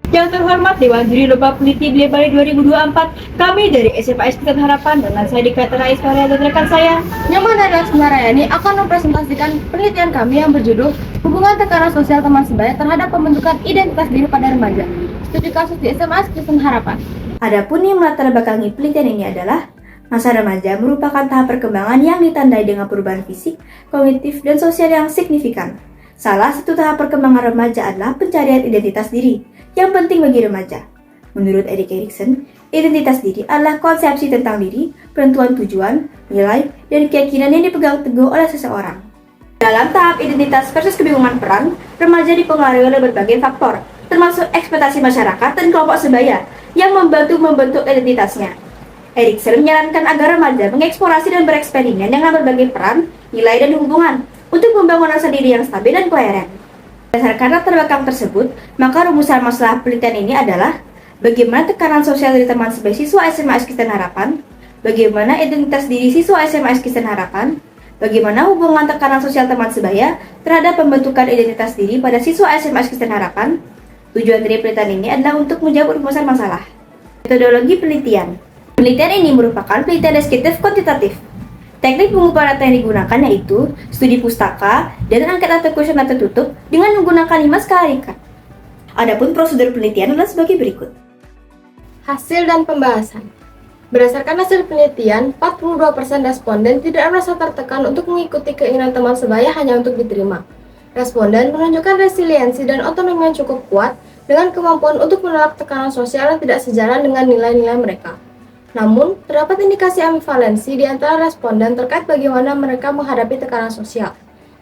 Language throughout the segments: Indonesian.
Yang terhormat Dewan Juri Lomba Peneliti Bilai Bali 2024, kami dari SMA Iskutan Harapan dengan saya Dika Rais Karya dan rekan saya Nyoman adalah Semarayani akan mempresentasikan penelitian kami yang berjudul Hubungan Tekanan Sosial Teman Sebaya terhadap Pembentukan Identitas Diri pada Remaja. Studi kasus di SMA Iskutan Harapan. Adapun yang melatar belakangi penelitian ini adalah masa remaja merupakan tahap perkembangan yang ditandai dengan perubahan fisik, kognitif, dan sosial yang signifikan. Salah satu tahap perkembangan remaja adalah pencarian identitas diri yang penting bagi remaja. Menurut Erik Erikson, identitas diri adalah konsepsi tentang diri, penentuan tujuan, nilai, dan keyakinan yang dipegang teguh oleh seseorang. Dalam tahap identitas versus kebingungan peran, remaja dipengaruhi oleh berbagai faktor, termasuk ekspektasi masyarakat dan kelompok sebaya yang membantu membentuk identitasnya. Erikson menyarankan agar remaja mengeksplorasi dan bereksperimen dengan berbagai peran, nilai, dan hubungan untuk membangun rasa diri yang stabil dan koheren. Berdasarkan latar belakang tersebut, maka rumusan masalah penelitian ini adalah bagaimana tekanan sosial dari teman sebaya siswa SMA Iskutan Harapan, bagaimana identitas diri siswa SMA Iskutan Harapan, bagaimana hubungan tekanan sosial teman sebaya terhadap pembentukan identitas diri pada siswa SMA Iskutan Harapan. Tujuan dari penelitian ini adalah untuk menjawab rumusan masalah. Metodologi penelitian. Penelitian ini merupakan penelitian deskriptif kuantitatif. Teknik pengukuran data yang digunakan yaitu studi pustaka dan angket atau kuesioner tertutup dengan menggunakan 5 skala Likert. Adapun prosedur penelitian adalah sebagai berikut. Hasil dan pembahasan. Berdasarkan hasil penelitian, 42% responden tidak merasa tertekan untuk mengikuti keinginan teman sebaya hanya untuk diterima. Responden menunjukkan resiliensi dan otonomi yang cukup kuat dengan kemampuan untuk menolak tekanan sosial yang tidak sejalan dengan nilai-nilai mereka. Namun, terdapat indikasi ambivalensi di antara responden terkait bagaimana mereka menghadapi tekanan sosial.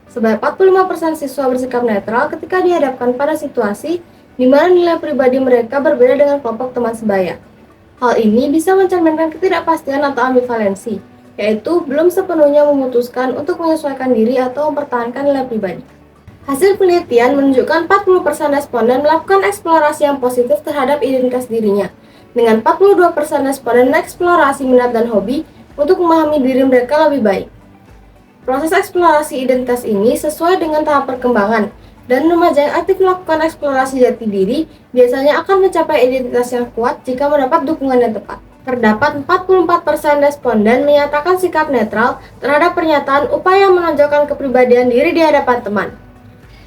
Sebanyak 45% siswa bersikap netral ketika dihadapkan pada situasi di mana nilai pribadi mereka berbeda dengan kelompok teman sebaya. Hal ini bisa mencerminkan ketidakpastian atau ambivalensi, yaitu belum sepenuhnya memutuskan untuk menyesuaikan diri atau mempertahankan nilai pribadi. Hasil penelitian menunjukkan 40% responden melakukan eksplorasi yang positif terhadap identitas dirinya, dengan 42% responden eksplorasi minat dan hobi untuk memahami diri mereka lebih baik. Proses eksplorasi identitas ini sesuai dengan tahap perkembangan, dan remaja yang aktif melakukan eksplorasi jati diri biasanya akan mencapai identitas yang kuat jika mendapat dukungan yang tepat. Terdapat 44% responden menyatakan sikap netral terhadap pernyataan upaya menonjolkan kepribadian diri di hadapan teman.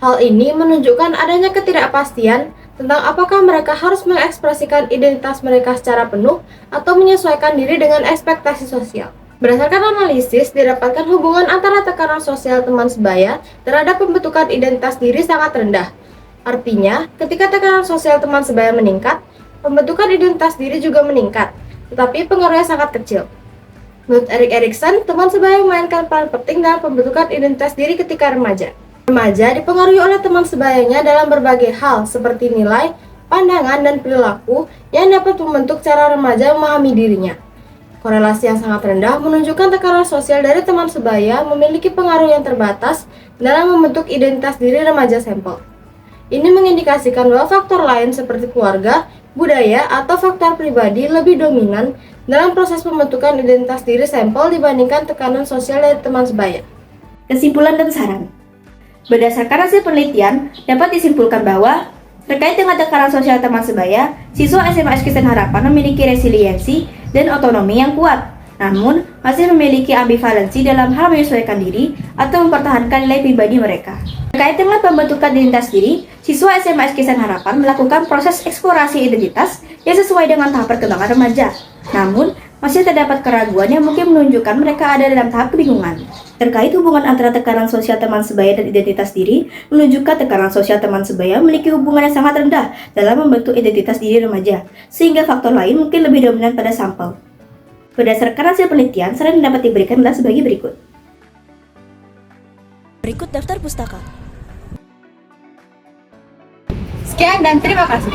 Hal ini menunjukkan adanya ketidakpastian tentang apakah mereka harus mengekspresikan identitas mereka secara penuh atau menyesuaikan diri dengan ekspektasi sosial. Berdasarkan analisis, didapatkan hubungan antara tekanan sosial teman sebaya terhadap pembentukan identitas diri sangat rendah. Artinya, ketika tekanan sosial teman sebaya meningkat, pembentukan identitas diri juga meningkat, tetapi pengaruhnya sangat kecil. Menurut Erik Erikson, teman sebaya memainkan peran penting dalam pembentukan identitas diri ketika remaja. Remaja dipengaruhi oleh teman sebayanya dalam berbagai hal seperti nilai, pandangan, dan perilaku yang dapat membentuk cara remaja memahami dirinya. Korelasi yang sangat rendah menunjukkan tekanan sosial dari teman sebaya memiliki pengaruh yang terbatas dalam membentuk identitas diri remaja sampel. Ini mengindikasikan bahwa faktor lain seperti keluarga, budaya, atau faktor pribadi lebih dominan dalam proses pembentukan identitas diri sampel dibandingkan tekanan sosial dari teman sebaya. Kesimpulan dan saran. Berdasarkan hasil penelitian, dapat disimpulkan bahwa terkait dengan tekanan sosial teman sebaya, siswa SMA Iskutan Harapan memiliki resiliensi dan otonomi yang kuat, namun masih memiliki ambivalensi dalam hal menyesuaikan diri atau mempertahankan nilai pribadi mereka. Terkait dengan pembentukan identitas diri, siswa SMA Iskutan Harapan melakukan proses eksplorasi identitas yang sesuai dengan tahap perkembangan remaja, namun masih terdapat keraguan yang mungkin menunjukkan mereka ada dalam tahap kebingungan. Terkait hubungan antara tekanan sosial teman sebaya dan identitas diri, menunjukkan tekanan sosial teman sebaya memiliki hubungan yang sangat rendah dalam membentuk identitas diri remaja, sehingga faktor lain mungkin lebih dominan pada sampel. Berdasarkan hasil penelitian, saran yang dapat diberikan adalah sebagai berikut. Berikut daftar pustaka. Sekian dan terima kasih.